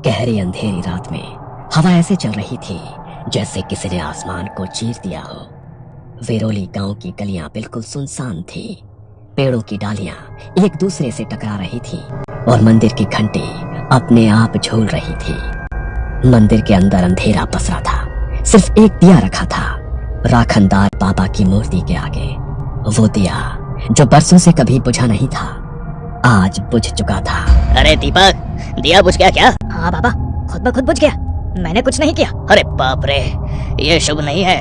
गहरी अंधेरी रात में हवा ऐसे चल रही थी जैसे किसी ने आसमान को चीर दिया हो। वेरोली गांव की गलियां बिल्कुल सुनसान थी। पेड़ों की डालियां एक दूसरे से टकरा रही थी और मंदिर की घंटी अपने आप झूल रही थी। मंदिर के अंदर अंधेरा पसरा था। सिर्फ एक दिया रखा था राखनदार बाबा की मूर्ति के आगे। वो दिया जो बरसों से कभी बुझा नहीं था, आज बुझ चुका था। अरे दीपक, दिया बुझ गया क्या? हाँ बाबा, खुद ब खुद बुझ गया। मैंने कुछ नहीं किया। अरे बाप रे, ये शुभ नहीं है।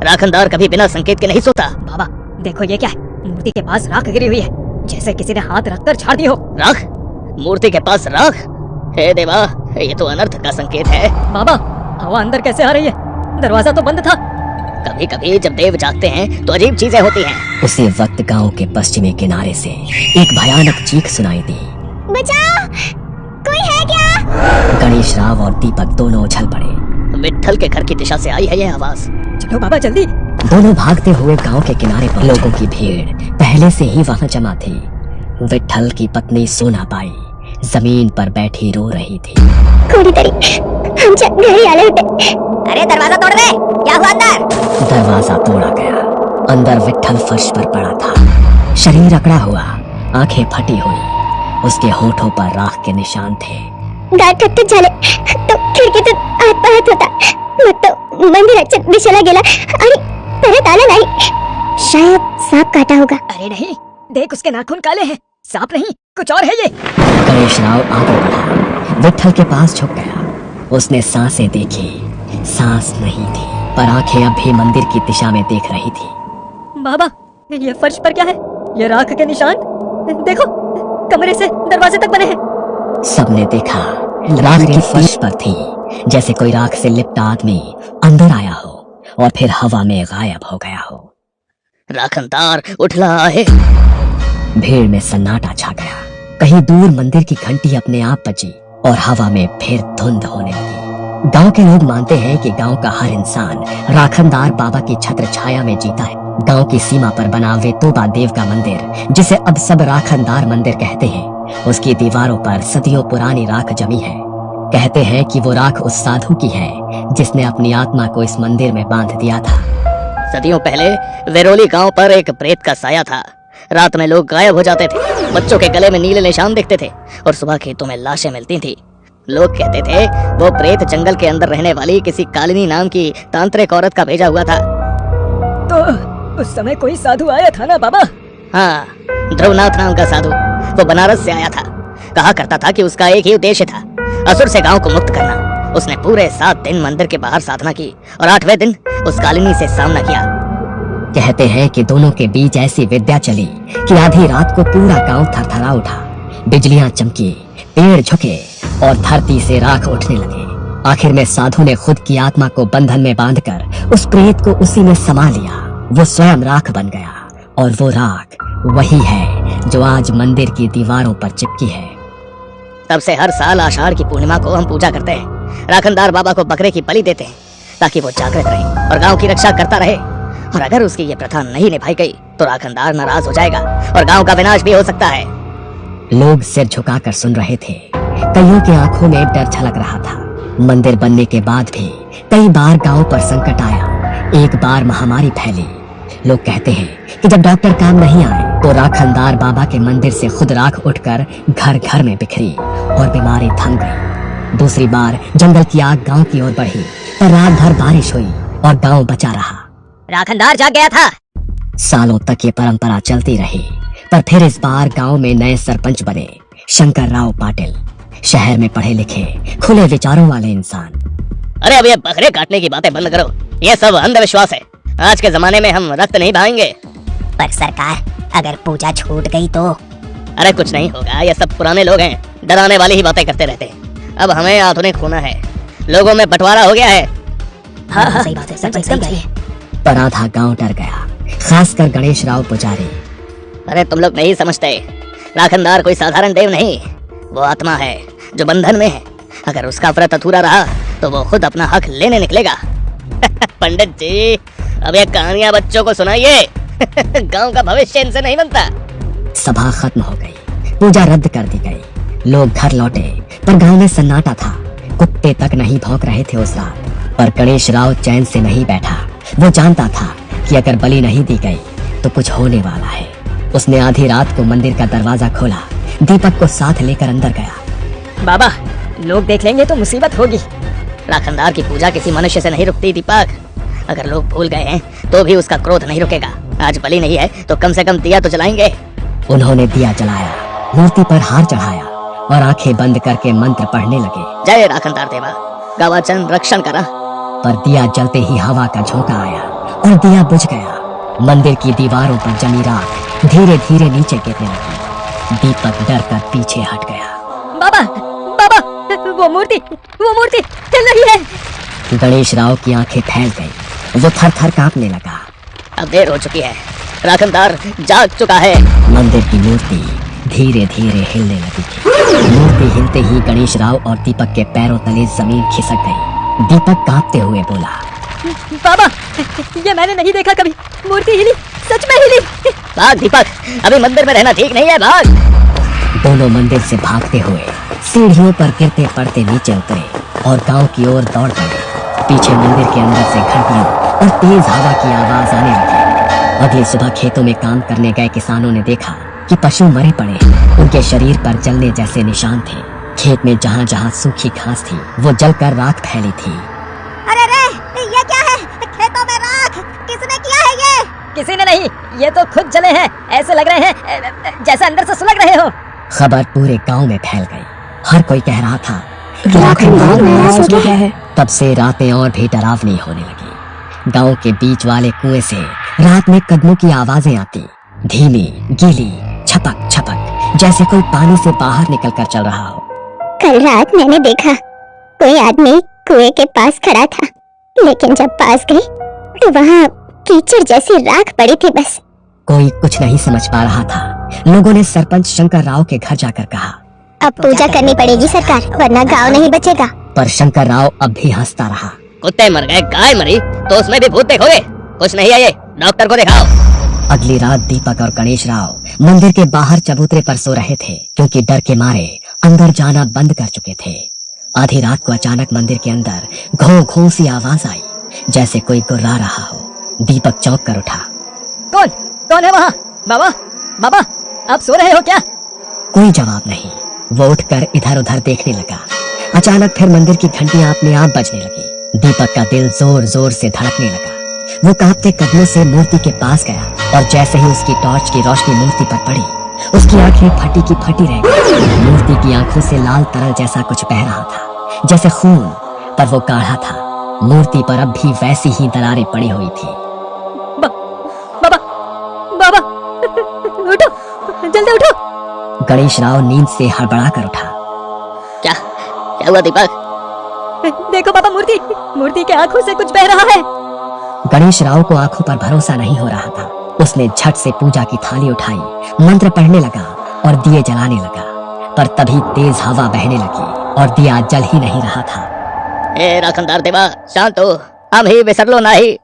राखनदार कभी बिना संकेत के नहीं सोता। बाबा देखो, ये क्या है? मूर्ति के पास राख गिरी हुई है, जैसे किसी ने हाथ रखकर झाड़ दी हो। राख? मूर्ति के पास राख? हे देवा, ये तो अनर्थ का संकेत है। बाबा, हवा अंदर कैसे आ रही है? दरवाजा तो बंद था। कभी कभी जब देव जागते हैं तो अजीब चीजें होती हैं। उसी वक्त गांव के पश्चिमी किनारे से एक भयानक चीख सुनाई दी। बचाओ, कोई है क्या? गणेश राव और दीपक दोनों उछल पड़े। विट्ठल के घर की दिशा से आई है ये आवाज। चलो बाबा जल्दी। दोनों भागते हुए गांव के किनारे पर लोगों की भीड़ पहले से ही वहां जमा थी। विट्ठल की पत्नी सोनाबाई जमीन पर बैठी रो रही थी। हम घर आले होते। अरे दरवाजा तोड़ दे, क्या हुआ अंदर? दरवाजा तोड़ा गया। अंदर विट्ठल फर्श पर पड़ा था, शरीर अकड़ा हुआ, आंखें फटी हुई। उसके होठों पर राख के निशान थे। गाठ फटत झाले तो खिडकीतून आत पाहत होता, मग तो मंदिराच्या दिशेला गेला आणि परत आला नाही। शायद सांप काटा होगा। अरे नहीं, देख उसके नाखून काले हैं। सांप नहीं, कुछ और है ये। गणेश राव आगे बढ़ा, विट्ठल के पास झुक गया। उसने सांसें देखी, सांस नहीं थी, पर आंखें अब भी मंदिर की दिशा में देख रही थी। बाबा, ये फर्श पर क्या है? ये राख के निशान देखो, कमरे से दरवाजे तक बने हैं। सबने देखा, राख की फर्श पर थी, जैसे कोई राख से लिपटा आदमी अंदर आया हो और फिर हवा में गायब हो गया हो। राखनदार उठ रहा है। भीड़ में सन्नाटा छा गया। कहीं दूर मंदिर की घंटी अपने आप बजी और हवा में फिर धुंध होने लगी। गांव के लोग मानते हैं कि गांव का हर इंसान राखनदार बाबा की छत्र छाया में जीता है। गांव की सीमा पर बना वेतोबा देव का मंदिर, जिसे अब सब राखनदार मंदिर कहते हैं, उसकी दीवारों पर सदियों पुरानी राख जमी है। कहते हैं कि वो राख उस साधु की है जिसने अपनी आत्मा को इस मंदिर में बांध दिया था। सदियों पहले वेरोली गांव पर एक प्रेत का साया था। रात में लोग गायब हो जाते थे, बच्चों के गले में नीले निशान दिखते थे और सुबह खेतों में लाशें मिलती थी। लोग कहते थे वो प्रेत जंगल के अंदर रहने वाली किसी कालिनी नाम की तांत्रिक औरत का भेजा हुआ था। तो उस समय कोई साधु आया था ना बाबा? हाँ, ध्रुवनाथ नाम का साधु। वो बनारस से आया था। कहा करता था कि उसका एक ही उद्देश्य था, असुर से गांव को मुक्त करना। उसने पूरे 7 दिन मंदिर के बाहर साधना की और 8वें दिन उस कालिनी से सामना किया। कहते हैं कि दोनों के बीच ऐसी विद्या चली कि आधी रात को पूरा गांव थरथरा उठा। बिजलियां चमकी, पेड़ झुके और धरती से राख उठने लगे। आखिर में साधु ने खुद की आत्मा को बंधन में बांधकर उस प्रेत को उसी में समा लिया। वो स्वयं राख बन गया और वो राख वही है जो आज मंदिर की दीवारों पर चिपकी है। तब से हर साल आषाढ़ की पूर्णिमा को हम पूजा करते हैं। राखनदार बाबा को बकरे की बलि देते हैं ताकि वो जागृत रहे और गांव की रक्षा करता रहे। और अगर उसकी ये प्रथा नहीं निभाई गई तो राखनदार नाराज हो जाएगा और गांव का विनाश भी हो सकता है। लोग सिर झुकाकर सुन रहे थे। कईयों की आंखों में डर झलक रहा था। मंदिर बनने के बाद भी कई बार गांव पर संकट आया। एक बार महामारी फैली। लोग कहते हैं कि जब डॉक्टर काम नहीं आए तो राखनदार बाबा के मंदिर से खुद राख उठकर घर घर में बिखरी और बीमारी थम गई। दूसरी बार जंगल की आग गांव की ओर बढ़ी, पर रात भर बारिश हुई और गांव बचा रहा। राखनदार जाग गया था। सालों तक ये परंपरा चलती रही, पर फिर इस बार गांव में नए सरपंच बने, शंकर राव पाटिल। शहर में पढ़े लिखे, खुले विचारों वाले इंसान। अरे अब ये बकरे काटने की बातें बंद करो, ये सब अंधविश्वास है। आज के जमाने में हम रक्त नहीं बहाएंगे। पर सरकार, अगर पूजा छूट गई तो? अरे कुछ नहीं होगा, ये सब पुराने लोग हैं, डराने वाली ही बातें करते रहते हैं। अब हमें आधुनिक होना है, लोगों में बंटवारा हो गया है। हाँ, सही बात है, सरपंच सही कहिए। पर आधा गांव डर गया, खासकर गणेश राव पुजारी। अरे तुम लोग नहीं समझते, राखनदार कोई साधारण देव नहीं, वो आत्मा है जो बंधन में है। अगर उसका व्रत अधूरा रहा तो वो खुद अपना हक लेने निकलेगा। पंडित जी, अब ये कहानियां बच्चों को सुनाइए। गांव का भविष्य इनसे नहीं बनता। सभा खत्म हो गई, पूजा रद्द कर दी गई। लोग घर लौटे, पर गांव में सन्नाटा था। कुत्ते तक नहीं भौंक रहे थे उस रात। पर गणेश राव चैन से नहीं बैठा। वो जानता था कि अगर बलि नहीं दी गई तो कुछ होने वाला है। उसने आधी रात को मंदिर का दरवाजा खोला, दीपक को साथ लेकर अंदर गया। बाबा, लोग देख लेंगे तो मुसीबत होगी। राखनदार की पूजा किसी मनुष्य से नहीं रुकती दीपक। अगर लोग भूल गए हैं तो भी उसका क्रोध नहीं रुकेगा। आज बलि नहीं है तो कम से कम दिया तो जलाएंगे। उन्होंने दिया जलाया, मूर्ति पर हार चढ़ाया और आंखें बंद करके मंत्र पढ़ने लगे। जय राखनदार देवा, गावाचन रक्षण करा। पर दिया जलते ही हवा का झोंका आया और दिया बुझ गया। मंदिर की दीवारों पर जमी राख धीरे धीरे नीचे गिरने लगी। दीपक डर कर पीछे हट गया। बाबा, बाबा, वो मूर्ति हिल रही है। गणेश राव की आंखें फैल गई। वो थर थर कांपने लगा। अब देर हो चुकी है, राखनदार जाग चुका है। मंदिर की मूर्ति धीरे धीरे हिलने लगी थी। मूर्ति हिलते ही गणेश राव और दीपक के पैरों तले जमीन खिसक गई। दीपक कांपते हुए बोला, बाबा, ये मैंने नहीं देखा कभी। मूर्ति हिली, सच में हिली। भाग दीपक, अभी मंदिर में रहना ठीक नहीं है, भाग। दोनों मंदिर से भागते हुए सीढ़ियों पर गिरते पड़ते नीचे उतरे और गांव की ओर दौड़ गए। पीछे मंदिर के अंदर से घंटियां और तेज हवा की आवाज आने लगी। अगली सुबह खेतों में काम करने गए किसानों ने देखा कि पशु मरे पड़े। उनके शरीर पर जलने जैसे निशान थे। खेत में जहाँ जहाँ सूखी घास थी वो जलकर राख फैली थी। अरे रे, ये क्या है? खेतों में राख किसने किया है ये? किसी ने नहीं, ये तो खुद जले हैं। ऐसे लग रहे हैं जैसे अंदर से सुलग रहे हो। खबर पूरे गांव में फैल गई। हर कोई कह रहा था राखनदार नाराज हो गया है। तब से रातें और भी डरावनी होने लगी। गांव के बीच वाले कुएं से रात में कदमों की आवाजें आती, धीमी, गीली, छपक छपक, जैसे कोई पानी से बाहर निकलकर चल रहा हो। कल रात मैंने देखा कोई आदमी कुएं के पास खड़ा था, लेकिन जब पास गई तो वहाँ कीचड़ जैसी राख पड़ी थी। बस कोई कुछ नहीं समझ पा रहा था। लोगों ने सरपंच शंकर राव के घर जाकर कहा, अब पूजा करनी पड़ेगी सरकार, वरना गांव नहीं बचेगा। पर शंकर राव अब भी हंसता रहा। कुत्ते मर गए, गाय मरी तो उसमें भी भूत देखोगे? कुछ नहीं है ये, डॉक्टर को दिखाओ। अगली रात दीपक और गणेश राव मंदिर के बाहर चबूतरे पर सो रहे थे, क्योंकि डर के मारे अंदर जाना बंद कर चुके थे। आधी रात को अचानक मंदिर के अंदर घों घों सी आवाज आई, जैसे कोई गुर्रा रहा हो। दीपक चौंक कर उठा। कौन है वहाँ? बाबा, बाबा, आप सो रहे हो क्या? कोई जवाब नहीं। वो उठकर इधर उधर देखने लगा। अचानक फिर मंदिर की घंटियां अपने आप बजने लगी। दीपक का दिल जोर जोर से धड़कने लगा। वो कांपते कदमों से मूर्ति के पास गया और जैसे ही उसकी टॉर्च की रोशनी मूर्ति पर पड़ी, उसकी आंखें फटी की फटी रह गईं। मूर्ति की आंखों से लाल तरल जैसा कुछ बह रहा था, जैसे खून, पर वो गाढ़ा था। मूर्ति पर अब भी वैसी ही दरारें पड़ी हुई थी। बाबा, उठो, जल्दी उठो। गणेश राव नींद से हड़बड़ा कर उठा। क्या हुआ दीपक? देखो बाबा, मूर्ति के आंखों से कुछ बह रहा है। गणेश राव को आंखों पर भरोसा नहीं हो रहा था। उसने झट से पूजा की थाली उठाई, मंत्र पढ़ने लगा और दिए जलाने लगा। पर तभी तेज हवा बहने लगी और दिया जल ही नहीं रहा था। ए राखनदार देवा, शांत हो, हम ही विसर लो नहीं।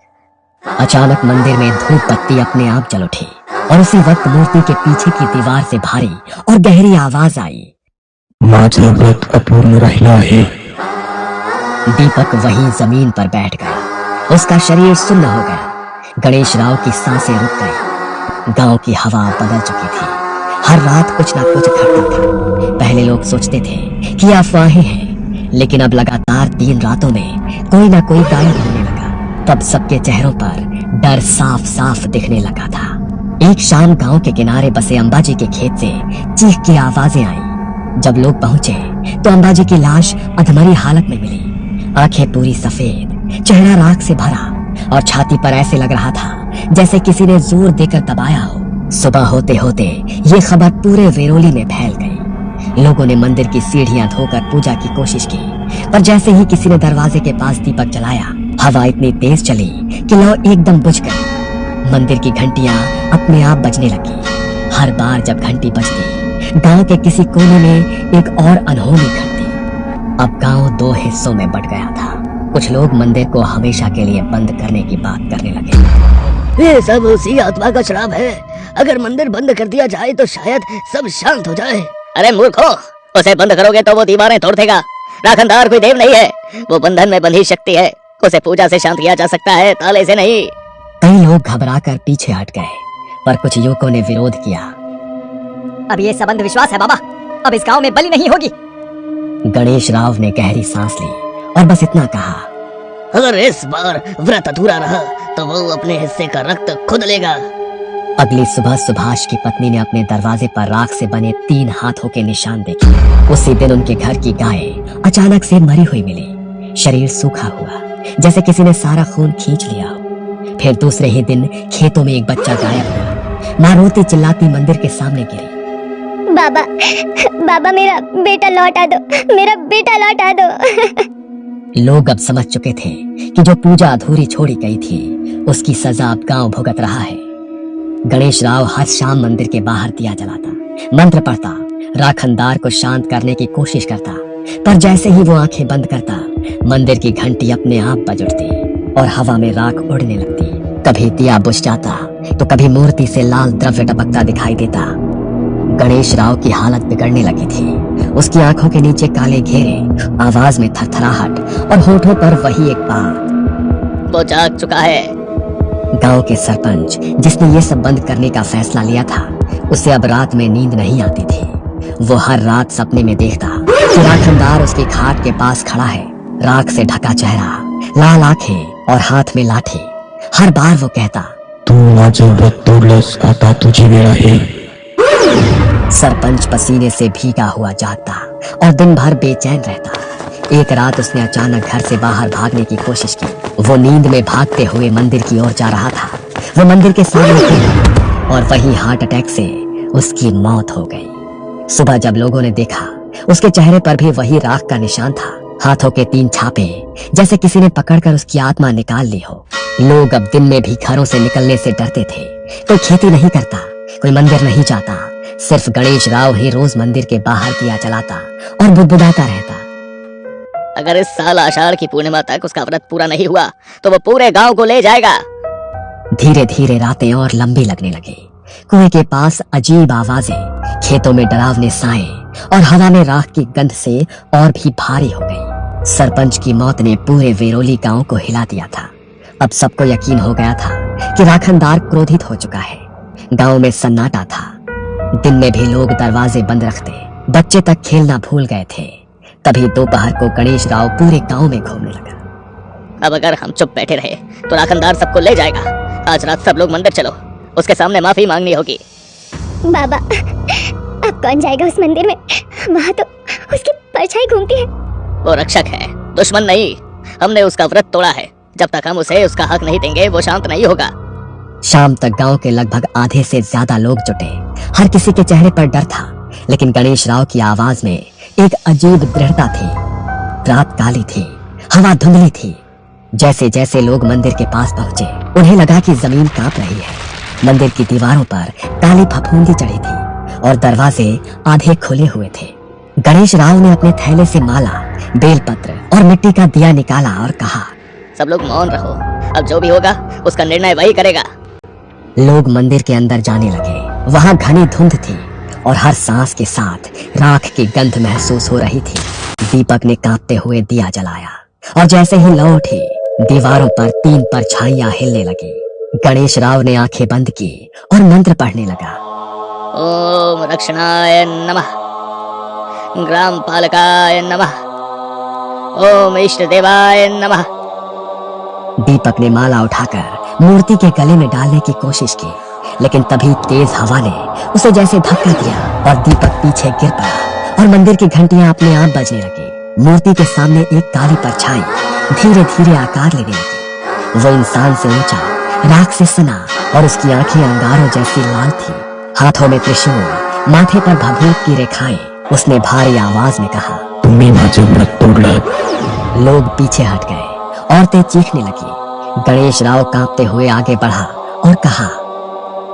अचानक मंदिर में धूप बत्ती अपने आप जल उठी और उसी वक्त मूर्ति के पीछे की दीवार से भारी और गहरी आवाज आई, माझा व्रत अपूर्ण रहना है। दीपक वहीं जमीन पर बैठ गया। उसका शरीर सुन्न हो गया। गणेश राव की सांसें रुक गई। गांव की हवा बदल चुकी थी। हर रात कुछ ना कुछ घटता था। पहले लोग सोचते थे कि अफवाहें हैं, लेकिन अब लगातार 3 रातों में कोई ना कोई गायब होने लगा। तब सबके चेहरों पर डर साफ साफ दिखने लगा था। एक शाम गांव के किनारे बसे अंबाजी के खेत से चीख की आवाजें आई। जब लोग पहुंचे तो अंबाजी की लाश अधमरी हालत में मिली। आंखें पूरी सफेद, चेहरा राख से भरा और छाती पर ऐसे लग रहा था जैसे किसी ने जोर देकर दबाया हो। सुबह होते होते ये खबर पूरे वेरोली में फैल गई। लोगों ने मंदिर की सीढ़ियां धोकर पूजा की कोशिश की, पर जैसे ही किसी ने दरवाजे के पास दीपक जलाया, हवा इतनी तेज चली कि लौ एकदम बुझ गई। मंदिर की घंटियां अपने आप बजने लगी। हर बार जब घंटी बजती, गांव के किसी कोने में एक और अनहोनी घटती। अब गांव 2 हिस्सों में बट गया था। कुछ लोग मंदिर को हमेशा के लिए बंद करने की बात करने लगे। ये सब उसी आत्मा का श्राप है। अगर मंदिर बंद कर दिया जाए तो शायद सब शांत हो जाए। अरे मूर्खो, उसे बंद करोगे तो वो दीवारें तोड़ देगा राखनदार कोई देव नहीं है, वो बंधन में बंधी शक्ति है। उसे पूजा से शांत किया जा सकता है, ताले से नहीं। कई लोग घबराकर पीछे हट गए, पर कुछ युवकों ने विरोध किया। अब ये सब अंधविश्वास है बाबा, अब इस गांव में बलि नहीं होगी। गणेश राव ने गहरी सांस ली और बस इतना कहा, अगर इस बार व्रत अधूरा रहा तो वो अपने हिस्से का रक्त खुद लेगा। अगली सुबह सुभाष की पत्नी ने अपने दरवाजे पर राख से बने 3 हाथों के निशान देखे। उसी दिन उनके घर की गाय अचानक से मरी हुई मिली, शरीर सूखा हुआ, जैसे किसी ने सारा खून खींच लिया हो। फिर दूसरे ही दिन खेतों में एक बच्चा गायब हुआ। माँ रोती चिल्लाती मंदिर के सामने गिरी। बाबा, बाबा मेरा बेटा लौटा दो, मेरा बेटा लौटा दो। लोग अब समझ चुके थे कि जो पूजा अधूरी छोड़ी गई थी उसकी सजा अब गांव भुगत रहा है। गणेश राव हर शाम मंदिर के बाहर दिया जलाता, मंत्र पढ़ता, राखनदार को शांत करने की कोशिश करता, पर जैसे ही वो आंखें बंद करता, मंदिर की घंटी अपने आप बज उठती और हवा में राख उड़ने लगती। कभी दिया बुझ जाता तो कभी मूर्ति से लाल द्रव्य टपकता दिखाई देता। गणेश राव की हालत बिगड़ने लगी थी। उसकी आंखों के नीचे काले घेरे, आवाज में थरथराहट और होठों पर वही एक बात, वो जाग चुका है। गांव के सरपंच जिसने ये सब बंद करने का फैसला लिया था, उसे अब रात में नींद नहीं आती थी। वो हर रात सपने में देखता कि राखनदार उसकी खाट के पास खड़ा है, राख से ढका चेहरा, लाल आंखें और हाथ में लाठी। हर बार वो कहता, तू माझं व्रत तोडलंस, आता तुझी वेळ आहे। सरपंच पसीने से भीगा हुआ जागता और दिन भर बेचैन रहता। एक रात उसने अचानक घर से बाहर भागने की कोशिश की। वो नींद में भागते हुए मंदिर की ओर जा रहा था। वो मंदिर के सामने गिरा और वहीं हार्ट अटैक से उसकी मौत हो गई। सुबह जब लोगों ने देखा, उसके चेहरे पर भी वही राख का निशान था, हाथों के 3 छापे, जैसे किसी ने पकड़कर उसकी आत्मा निकाल ली हो। लोग अब दिन में भी घरों से निकलने से डरते थे। कोई खेती नहीं करता, कोई मंदिर नहीं जाता, सिर्फ गणेश राव ही रोज मंदिर के बाहर दिया जलाता और बुदबुदाता रहता। अगर इस साल आषाढ़ की पूर्णिमा तक उसका व्रत पूरा नहीं हुआ तो वो पूरे गांव को ले जाएगा। धीरे धीरे रातें और लंबी लगने लगी। कुएं के पास अजीब आवाजें, खेतों में डरावने साए और हवा में राख की गंध से और भी भारी हो गई। सरपंच की मौत ने पूरे वेरोली गांव को हिला दिया था। अब सबको यकीन हो गया था कि राखनदार क्रोधित हो चुका है। गांव में सन्नाटा था। दिन में भी लोग दरवाजे बंद रखते, बच्चे तक खेलना भूल गए थे। तभी दोपहर को गणेश राव पूरे गांव में घूमने लगा। अब अगर हम चुप बैठे रहे तो राखनदार सबको ले जाएगा। आज रात सब लोग मंदिर चलो, उसके सामने माफी मांगनी होगी। बाबा, अब कौन जाएगा उस मंदिर में? वहाँ तो उसकी परछाई घूमती है। वो रक्षक है, दुश्मन नहीं। हमने उसका व्रत तोड़ा है। जब तक हम उसे उसका हक नहीं देंगे वो शांत नहीं होगा। शाम तक गांव के लगभग आधे से ज्यादा लोग जुटे। हर किसी के चेहरे पर डर था, लेकिन गणेश राव की आवाज में एक अजीब दृढ़ता थी। रात काली थी, हवा धुंधली थी। जैसे जैसे लोग मंदिर के पास पहुंचे, उन्हें लगा कि जमीन कांप रही है। मंदिर की दीवारों पर काली फफूंदी चढ़ी थी और दरवाजे आधे खुले हुए थे। गणेश राव ने अपने थैले से माला, बेलपत्र और मिट्टी का दिया निकाला और कहा, सब लोग मौन रहो, अब जो भी होगा उसका निर्णय वही करेगा। लोग मंदिर के अंदर जाने लगे। वहां घनी धुंध थी और हर सांस के साथ राख की गंध महसूस हो रही थी। दीपक ने कांपते हुए दिया जलाया और जैसे ही लौ उठी, दीवारों पर 3 परछाइयां हिलने लगी। गणेश राव ने आंखें बंद की और मंत्र पढ़ने लगा। ओम रक्षणाय नमः, ग्राम पालकाय नमः, ओम इष्ट देवाय नमः। दीपक ने माला उठाकर मूर्ति के गले में डालने की कोशिश की, लेकिन तभी तेज हवा ने उसे जैसे धक्का दिया और दीपक पीछे गिर पड़ा और मंदिर की घंटियां अपने आप बजने लगी। मूर्ति के सामने एक काली परछाई धीरे धीरे आकार लेने लगी। वो इंसान से ऊंचा, राख से सना और उसकी आंखें अंगारों जैसी लाल थी। हाथों में त्रिशूल, माथे पर भभूत की रेखाएं। उसने भारी आवाज में कहा, तुम्ही माझं व्रत तोडलं। लोग पीछे हट गए, औरतें चीखने लगी। गणेश राव कांपते हुए आगे बढ़ा और कहा,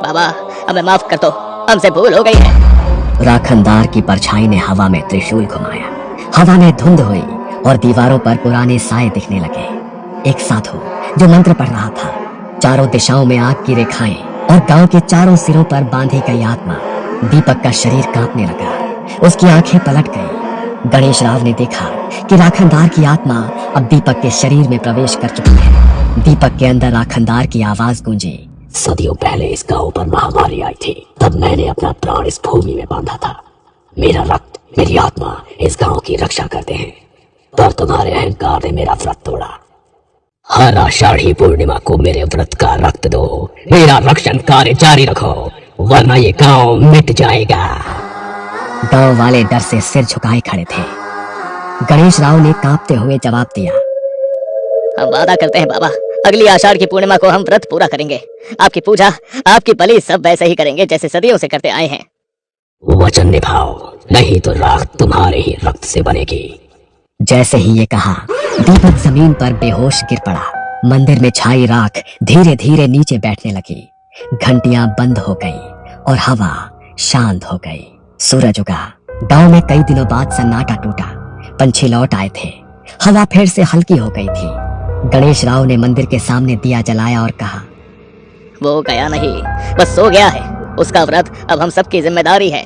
बाबा हमें माफ कर दो, हमसे भूल हो गई है। राखनदार की परछाई ने हवा में त्रिशूल घुमाया। हवा में धुंध हुई और दीवारों पर पुराने साए दिखने लगे। एक साधु जो मंत्र पढ़ रहा था, चारों दिशाओं में आग की रेखाएं और गांव के चारों सिरों पर बांधी गई आत्मा। दीपक का शरीर कांपने लगा, उसकी आंखें पलट गई। गणेश राव ने देखा कि राखनदार की आत्मा अब दीपक के शरीर में प्रवेश कर चुकी है। दीपक के अंदर राखनदार की आवाज गूंजी। सदियों पहले इस गांव पर महामारी आई थी, तब मैंने अपना प्राण इस भूमि में बांधा था। मेरा रक्त, मेरी आत्मा इस गांव की रक्षा करते हैं, पर तुम्हारे अहंकार ने मेरा व्रत तोड़ा। हर आषाढ़ी पूर्णिमा को मेरे व्रत का रक्त दो, मेरा रक्षण कार्य जारी रखो, वरना ये गांव मिट जाएगा। गांव वाले डर से सिर झुकाए खड़े थे। गणेश राव ने कांपते हुए जवाब दिया। हम वादा करते हैं बाबा, अगली आषाढ़ की पूर्णिमा को हम व्रत पूरा करेंगे। आपकी पूजा, आपकी बलि सब वैसे ही करेंगे जैसे सदियों से करते आए हैं। वचन निभाओ, नहीं तो राख तुम्हारे ही रक्त से बनेगी। जैसे ही ये कहा, दीपक जमीन पर बेहोश गिर पड़ा। मंदिर में छाई राख धीरे धीरे नीचे बैठने लगी। घंटियां बंद हो गई और हवा शांत हो गई। सूरज उगा। गांव में कई दिनों बाद सन्नाटा टूटा। पंछी लौट आए थे। हवा फिर से हल्की हो गई थी। गणेश राव ने मंदिर के सामने दिया जलाया और कहा, वो गया नहीं, बस सो गया है। उसका व्रत अब हम सबकी जिम्मेदारी है।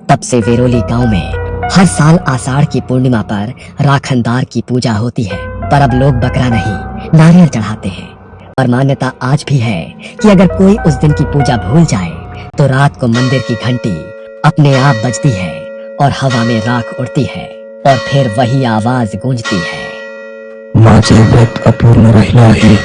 तब से वेरोली गांव में हर साल आषाढ़ की पूर्णिमा पर राखनदार की पूजा होती है, पर अब लोग बकरा नहीं, नारियल चढ़ाते हैं। और मान्यता आज भी है कि अगर कोई उस दिन की पूजा भूल जाए तो रात को मंदिर की घंटी अपने आप बजती है और हवा में राख उड़ती है और फिर वही आवाज गूंजती है। माझे व्रत अपूर्ण राहिलं आहे।